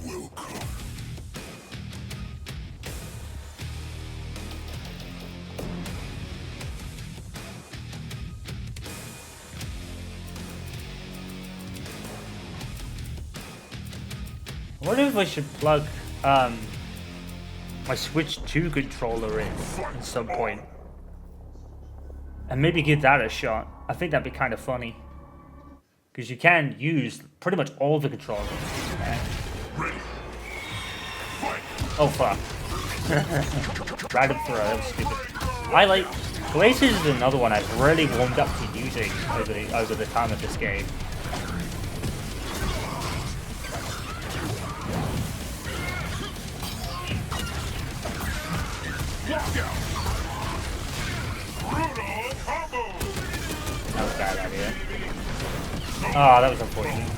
I wonder if I should plug my Switch 2 controller in at some point. And maybe give that a shot. I think that'd be kind of funny. Because you can use pretty much all the controllers. Oh fuck. Random throw, that was stupid. I like... Glaciers is another one I've really warmed up to using over the time of this game. That was a bad idea. Oh, that was unfortunate.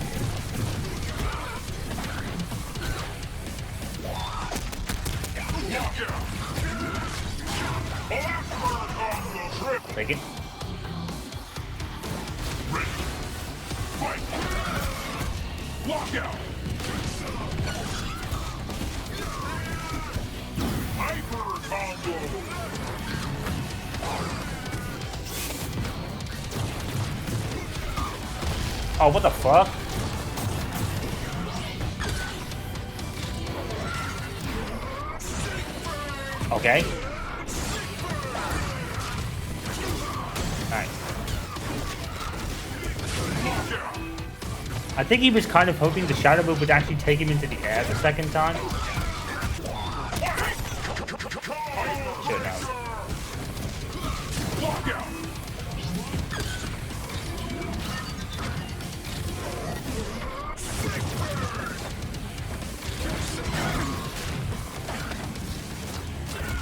Take it. Lockout. Hyper combo. Oh, what the fuck? Okay. Nice. I think he was kind of hoping the Shadow Move would actually take him into the air the second time. Should have.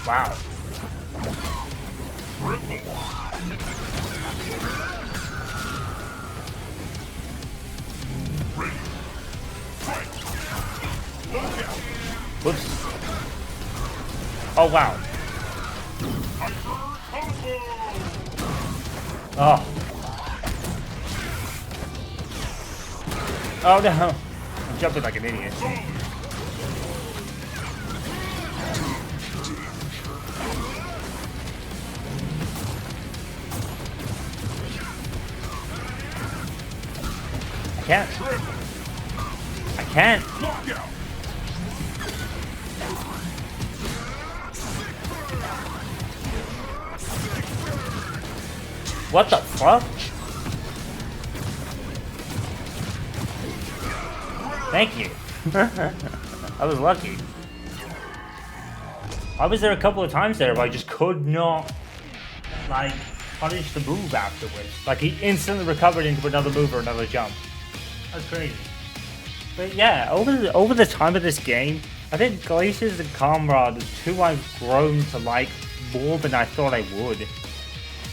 Wow. Whoops. Oh, wow. Oh. Oh, no. I'm jumping like an idiot. I can't. I can't. What the fuck? Thank you. I was lucky. I was there a couple of times there, but I just could not, like, punish the move afterwards. Like, he instantly recovered into another move or another jump. That's crazy. But yeah, over the time of this game, I think Glaciers and Comrade are two I've grown to like more than I thought I would.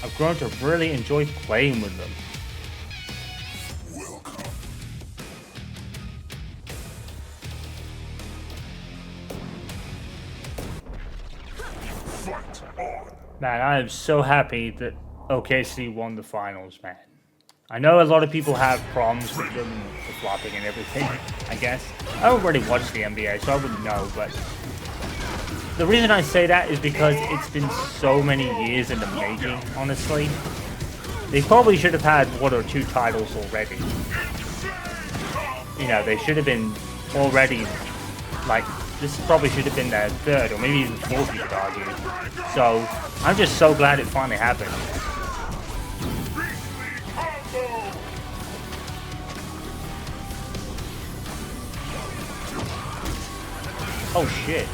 I've grown to really enjoy playing with them. Man, I am so happy that OKC won the finals, man. I know a lot of people have problems with them, the flopping and everything, I guess. I don't really watch the NBA, so I wouldn't know, but the reason I say that is because it's been so many years in the making, honestly. They probably should have had 1 or 2 titles already. You know, they should have been already, like, this probably should have been their 3rd or maybe even 4th, you could argue. So, I'm just so glad it finally happened. Oh shit.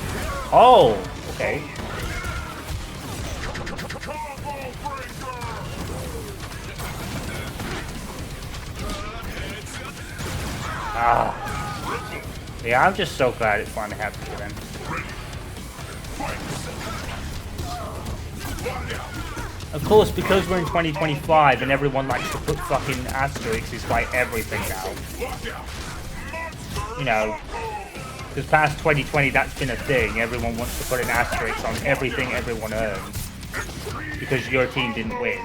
Oh, okay. Ah. Yeah, I'm just so glad it finally happened to them. Of course, because we're in 2025 and everyone likes to put fucking asterisks by everything now. You know, because past 2020 that's been a thing. Everyone wants to put an asterisk on everything everyone earns. Because your team didn't win.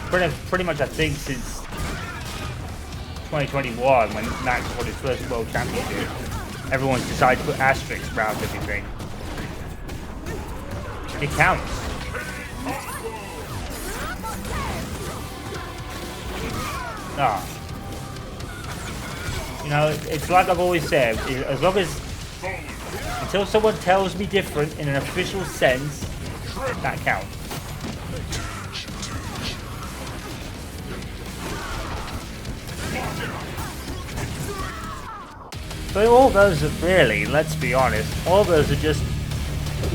Pretty much I think since 2021 when Max won his first World Championship. everyone's decided to put asterisks around everything. It counts. Ah. You know, it's like I've always said, as long as, until someone tells me different in an official sense, that counts. But all those are really, let's be honest, all those are just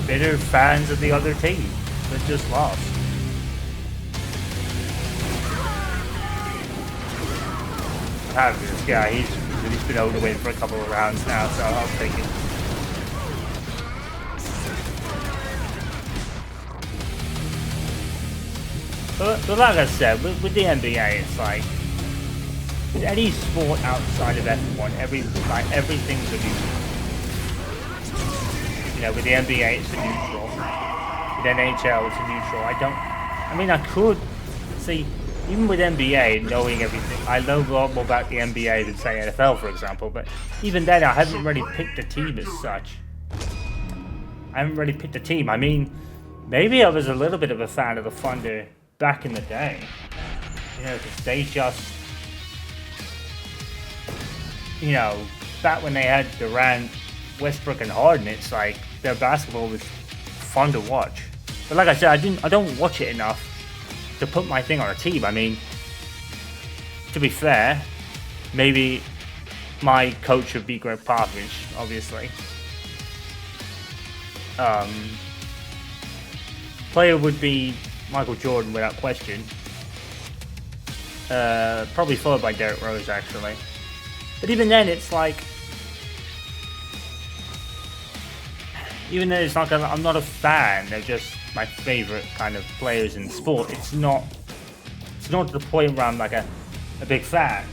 bitter fans of the other team that just lost. I have this guy, he's been able to win for a couple of rounds now, so I'll take it. But like I said, with the NBA, it's like, with any sport outside of F1, everything's a neutral. You know, with the NBA, it's a neutral. With NHL, it's a neutral. I mean, I could see, even with NBA, knowing everything, I know a lot more about the NBA than, say, NFL, for example, but even then, I haven't really picked a team as such. I haven't really picked a team. I mean, maybe I was a little bit of a fan of the Thunder back in the day. You know, because they just, you know, back when they had Durant, Westbrook, and Harden, it's like their basketball was fun to watch. But like I said, I don't watch it enough to put my thing on a team. I mean, to be fair, maybe my coach would be Greg Popovich, obviously. Player would be Michael Jordan without question. Probably followed by Derrick Rose, actually. But even then, it's like, even though it's not gonna, I'm not a fan. They're just my favorite kind of players in sport. It's not to the point where I'm like a big fan.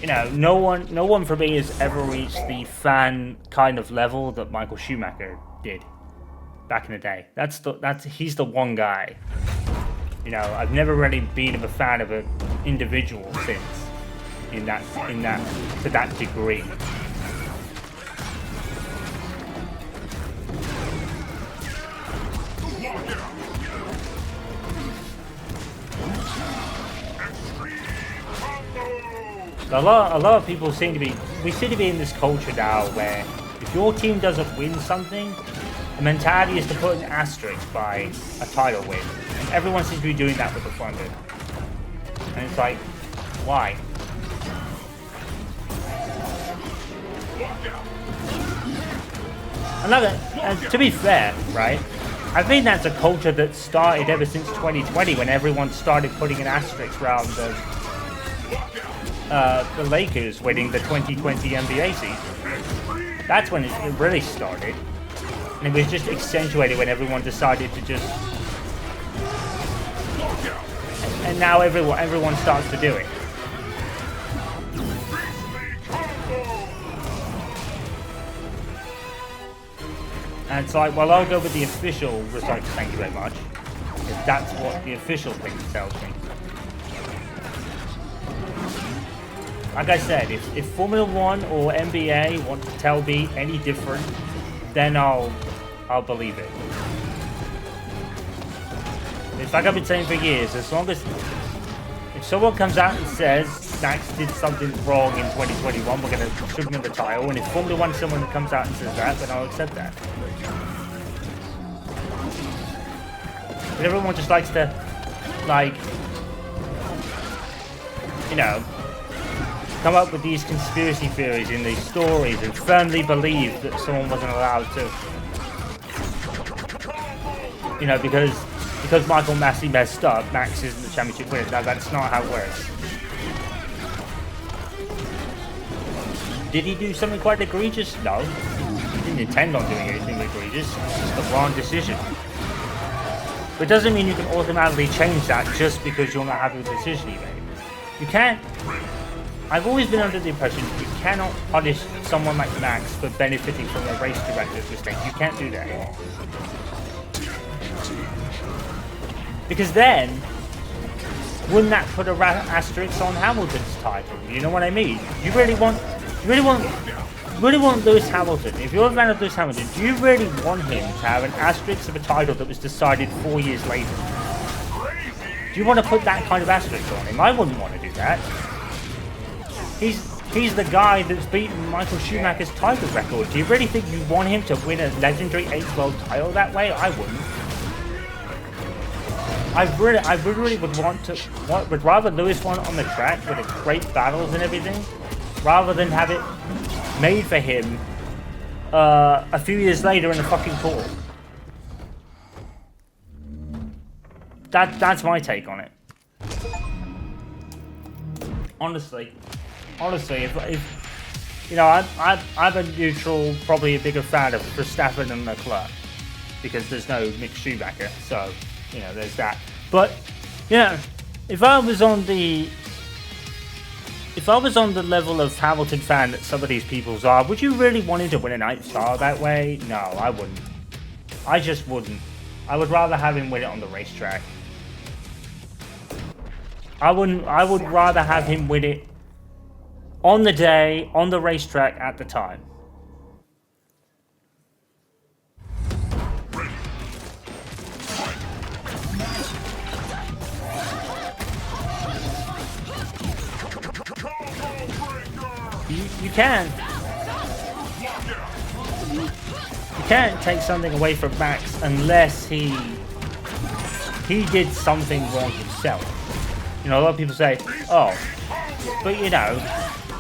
You know, no one for me has ever reached the fan kind of level that Michael Schumacher did back in the day. He's the one guy. You know, I've never really been a fan of an individual since in that to that degree. A lot of people seem to be in this culture now where if your team doesn't win something, the mentality is to put an asterisk by a title win. And everyone seems to be doing that with the Thunder. And it's like, why? And to be fair, right? I think that's a culture that started ever since 2020 when everyone started putting an asterisk around the Lakers winning the 2020 NBA season. That's when it really started. And it was just accentuated when everyone decided to just... And now everyone starts to do it. And it's like, well, I'll go with the official result. Thank you very much. If that's what the official thing tells me. Like I said, if Formula 1 or NBA want to tell me any different, then I'll believe it. It's like I've been saying for years, as long as if someone comes out and says Max did something wrong in 2021, we're going to shoot him in the title, and if Formula 1 someone comes out and says that, then I'll accept that. But everyone just likes to, like, you know, come up with these conspiracy theories in these stories and firmly believe that someone wasn't allowed to, you know, because Michael Massey messed up, Max isn't the championship winner. No, that's not how it works. Did he do something quite egregious? No. He didn't intend on doing anything egregious. It's just the wrong decision. But it doesn't mean you can automatically change that just because you're not happy with the decision he made. You can't. I've always been under the impression you cannot punish someone like Max for benefiting from a race director's mistake. You can't do that. Because then, wouldn't that put a asterisk on Hamilton's title? You know what I mean? You really want Really want Lewis Hamilton. If you're a fan of Lewis Hamilton, do you really want him to have an asterisk of a title that was decided 4 years later? Do you want to put that kind of asterisk on him? I wouldn't want to do that. He's the guy that's beaten Michael Schumacher's title record. Do you really think you want him to win a legendary 8th world title that way? I wouldn't. I really would rather Lewis won on the track with great battles and everything, rather than have it made for him a few years later in a fucking court. That's my take on it. Honestly, if you know, I'm a neutral, probably a bigger fan of Verstappen and Leclerc because there's no Mick Schumacher, so you know there's that. But you know, if I was on the level of Hamilton fan that some of these people are, would you really want him to win a 9th star that way? No, I wouldn't. I just wouldn't. I would rather have him win it on the racetrack. I would rather have him win it on the day, on the racetrack at the time. You can. You can't take something away from Max unless he did something wrong himself. You know, a lot of people say, oh, but you know,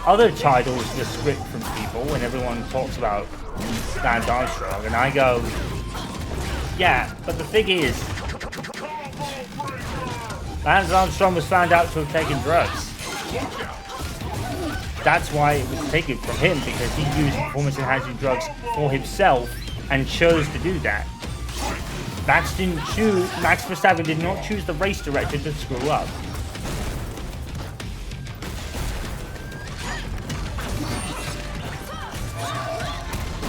other titles just script from people when everyone talks about Lance Armstrong, and I go, yeah, but the thing is, Lance Armstrong was found out to have taken drugs. That's why it was taken from him, because he used performance-enhancing drugs for himself and chose to do that. Max Verstappen did not choose the race director to screw up.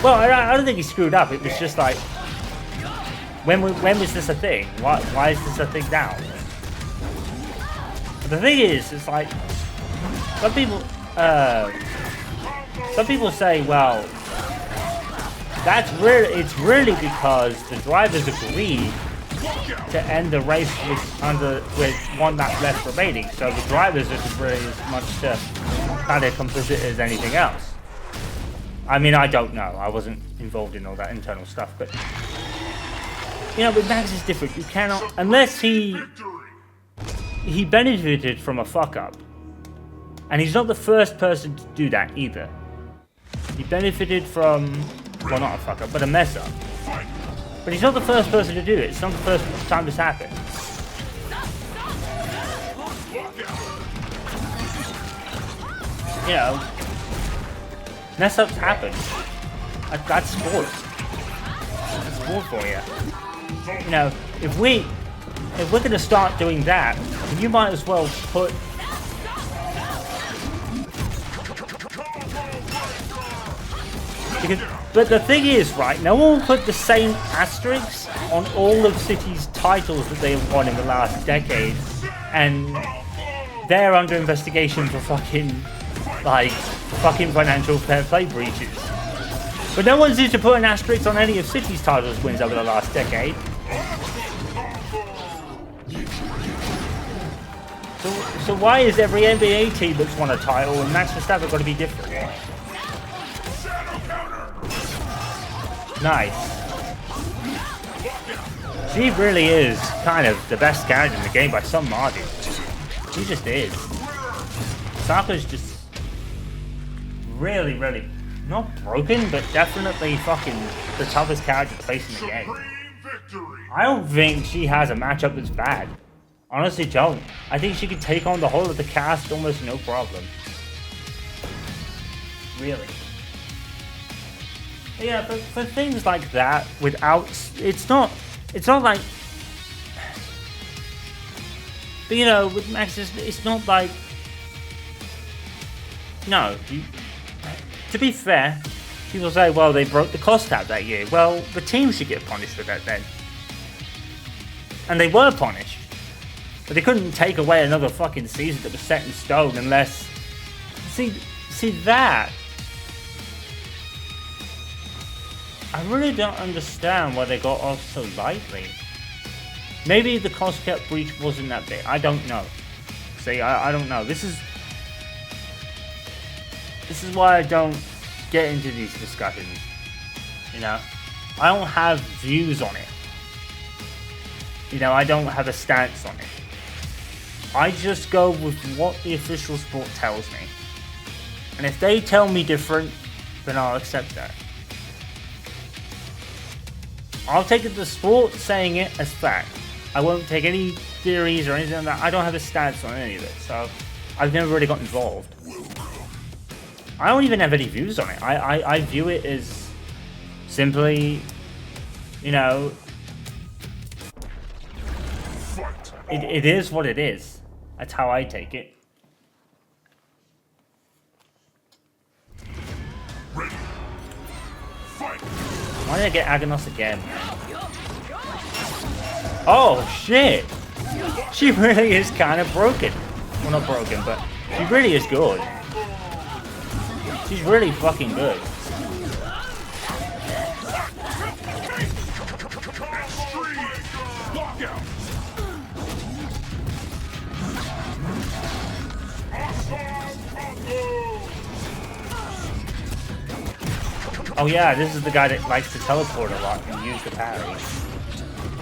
Well, I don't think he screwed up. It was just like, when was this a thing? Why is this a thing now? But the thing is, it's like, some people say, well, it's really because the drivers agreed to end the race with 1 lap left remaining. So the drivers are really as much to kind of complicit as anything else. I mean, I don't know. I wasn't involved in all that internal stuff, but you know, with Max is different. You cannot, unless he benefited from a fuck up, and he's not the first person to do that either. He benefited from, well, not a fuck up, but a mess up. But he's not the first person to do it. It's not the first time this happened. You know, mess ups happen. That's sport. That's sport for you. You know, if we're gonna start doing that, then you might as well put. But the thing is, right, no one will put the same asterisks on all of City's titles that they have won in the last decade, and they're under investigation for fucking financial fair play breaches. But no one seems to put an asterisk on any of City's titles wins over the last decade. So why is every NBA team that's won a title and Max Verstappen got to be different? Nice. She really is kind of the best character in the game by some margin. She just is. Sokka's just really, really not broken, but definitely fucking the toughest character placed in the game. I don't think she has a matchup that's bad. Honestly, don't. I think she could take on the whole of the cast almost no problem. Really. Yeah, for things like that, without, it's not like, but you know, with Max, it's not like, no, to be fair, people say, well, they broke the cost out that year. Well, the team should get punished for that then. And they were punished. But they couldn't take away another fucking season that was set in stone unless, see that I really don't understand why they got off so lightly. Maybe the cost cap breach wasn't that big. I don't know. See, I don't know. This is why I don't get into these discussions. You know, I don't have views on it. You know, I don't have a stance on it. I just go with what the official sport tells me. And if they tell me different, then I'll accept that. I'll take it the sport saying it as fact. I won't take any theories or anything like that. I don't have a stance on any of it, so I've never really got involved. I don't even have any views on it. I view it as simply, you know, it is what it is. That's how I take it. Why did I get Aghanos again? Oh shit! She really is kind of broken. Well, not broken, but she really is good. She's really fucking good. Oh yeah, this is the guy that likes to teleport a lot and use the parry.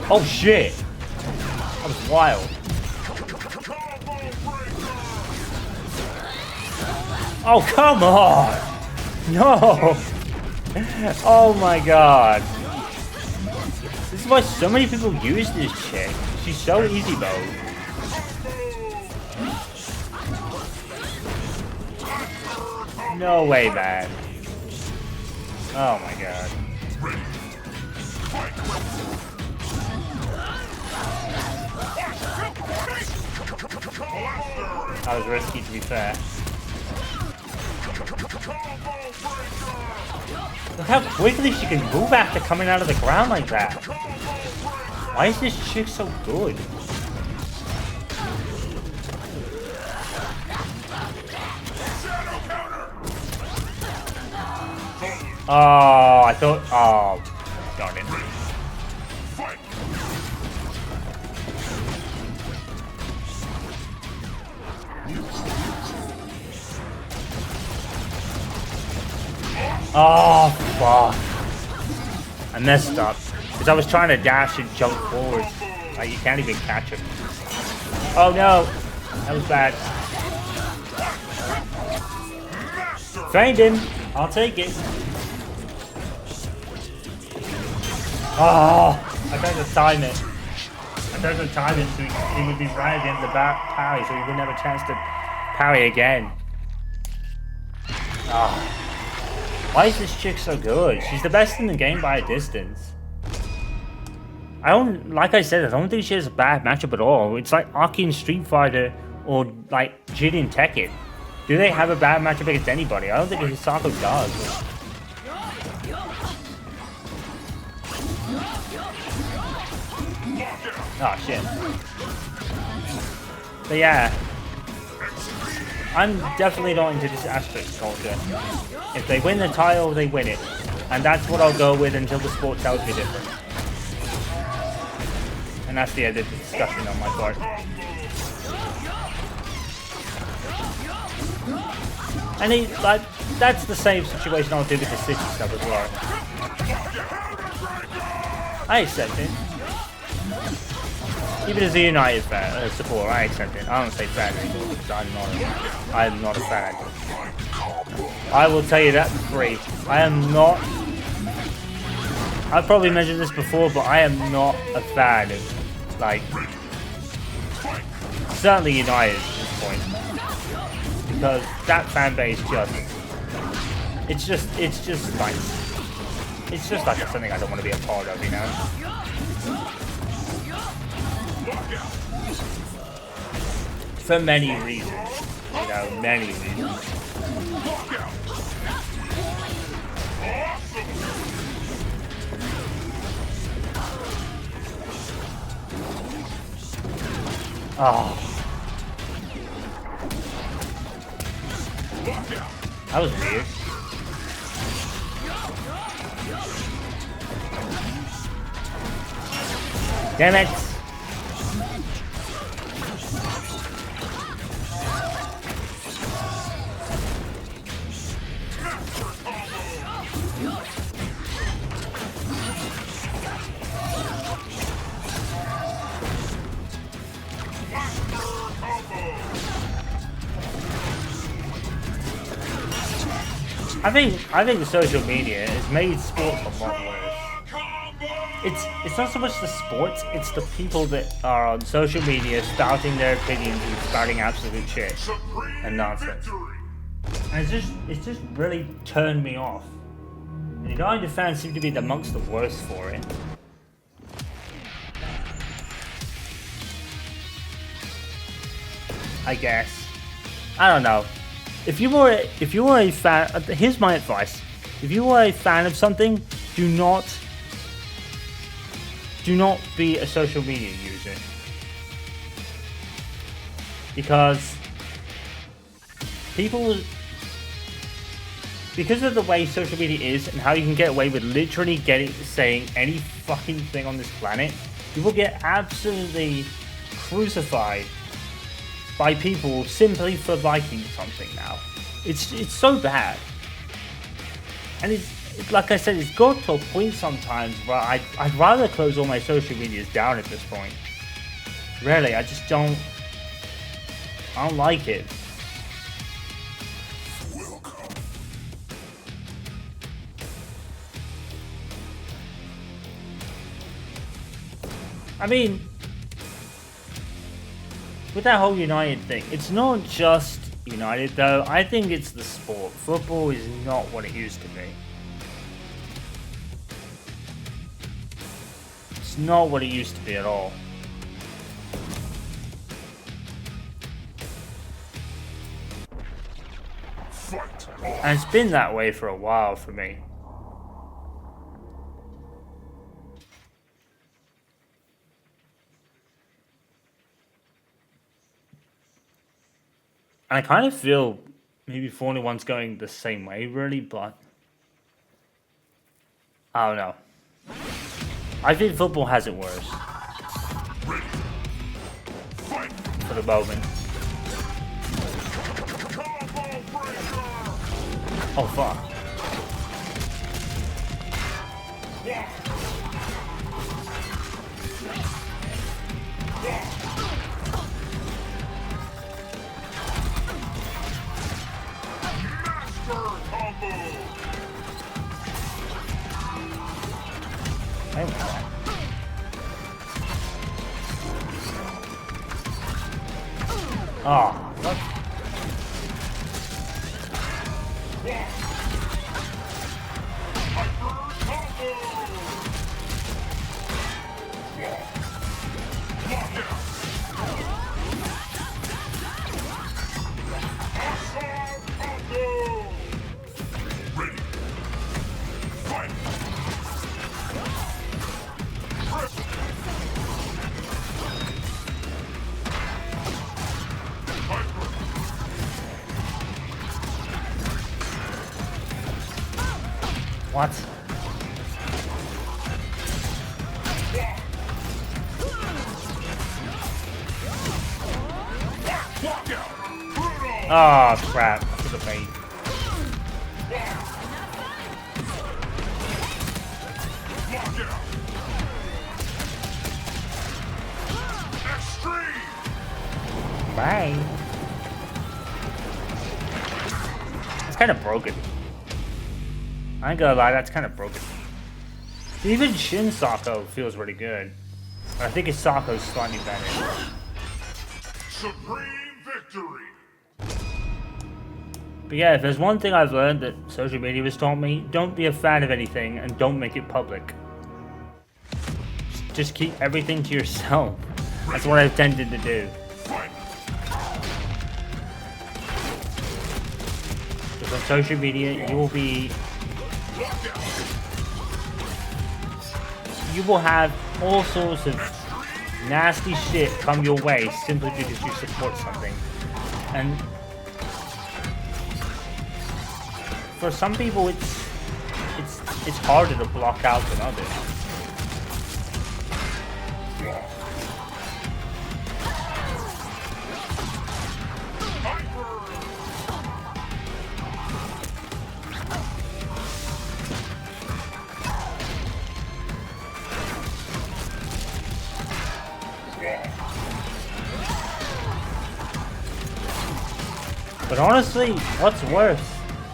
Oh shit! That was wild. Oh come on! No! Oh my god. This is why so many people use this chick. She's so easy mode. No way, man. Oh my god. That was risky, to be fair. Look how quickly she can move after coming out of the ground like that. Why is this chick so good? Oh, I thought... Oh, darn it. Oh, fuck. I messed up. Because I was trying to dash and jump forward. Like, you can't even catch him. Oh, no. That was bad. Feigned him. I'll take it. Oh, I tried to time it. I tried to time it so he would be right against the parry so he wouldn't have a chance to parry again. Oh. Why is this chick so good? She's the best in the game by a distance. I don't, like I said, I don't think she has a bad matchup at all. It's like Aki in Street Fighter or like Jin in Tekken. Do they have a bad matchup against anybody? I don't think Hisako does. Oh shit. But yeah, I'm definitely not into this asterisk culture. If they win the title, they win it. And that's what I'll go with until the sport tells me different. And that's the end of the discussion on my part. And like, that's the same situation I'll do with the City stuff as well. I accept it. Even as a United fan, supporter, I accept it. I don't say fan anymore because I'm not a fan. I will tell you that for free. I am not. I've probably mentioned this before, but I am not a fan of, like, certainly United at this point, because that fan base it's just like something I don't want to be a part of, you know. For many reasons, you know, many reasons. Oh. That was weird. Damn it! I think the social media has made sports a lot worse. It's not so much the sports, it's the people that are on social media spouting their opinions and spouting absolute shit and nonsense. And it's just really turned me off. The United fans seem to be amongst the worst for it. I guess. I don't know. If you were a fan, here's my advice: if you are a fan of something, do not be a social media user, because because of the way social media is and how you can get away with literally saying any fucking thing on this planet, you will get absolutely crucified by people simply for liking something now. It's so bad. And it's like I said, it's got to a point sometimes where I'd rather close all my social medias down at this point. Really, I don't like it. I mean, with that whole United thing, it's not just United though. I think it's the sport. Football is not what it used to be. It's not what it used to be at all. And it's been that way for a while for me. And I kind of feel maybe Formula One's going the same way, really, but I don't know. I think football has it worse. For the moment. Oh, fuck. Oh, what? What? Oh crap, to the bait. Bye. It's kind of broken. I ain't gonna lie, that's kind of broken. Even Shin Sako feels really good. I think his Sako's slightly better. Supreme victory. But yeah, if there's one thing I've learned that social media has taught me, don't be a fan of anything and don't make it public. Just keep everything to yourself. That's what I've tended to do. Because on social media, you will have all sorts of nasty shit come your way simply because you support something. And for some people it's it's harder to block out than others. But honestly, what's worse?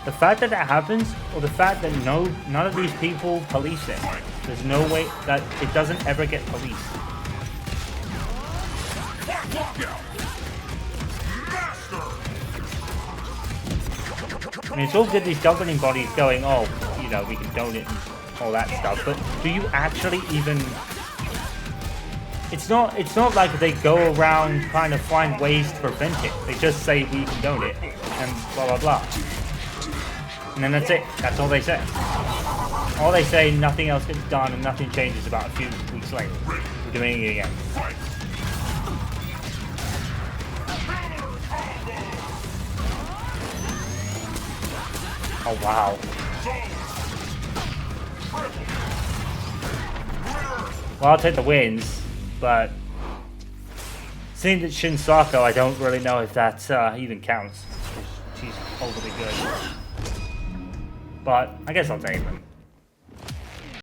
The fact that happens, or the fact that none of these people police it. There's no way that it doesn't ever get policed. I mean, it's all good these governing bodies going, oh, you know, we condone it and all that stuff, but do you actually even... It's not like they go around trying to find ways to prevent it. They just say we condone it and blah blah blah. And then that's it. That's all they say. All they say, nothing else gets done and nothing changes about a few weeks later. We're doing it again. Oh wow. Well, I'll take the wins. But seeing that Shin Sako, I don't really know if that even counts. She's overly good. But I guess I'll take them.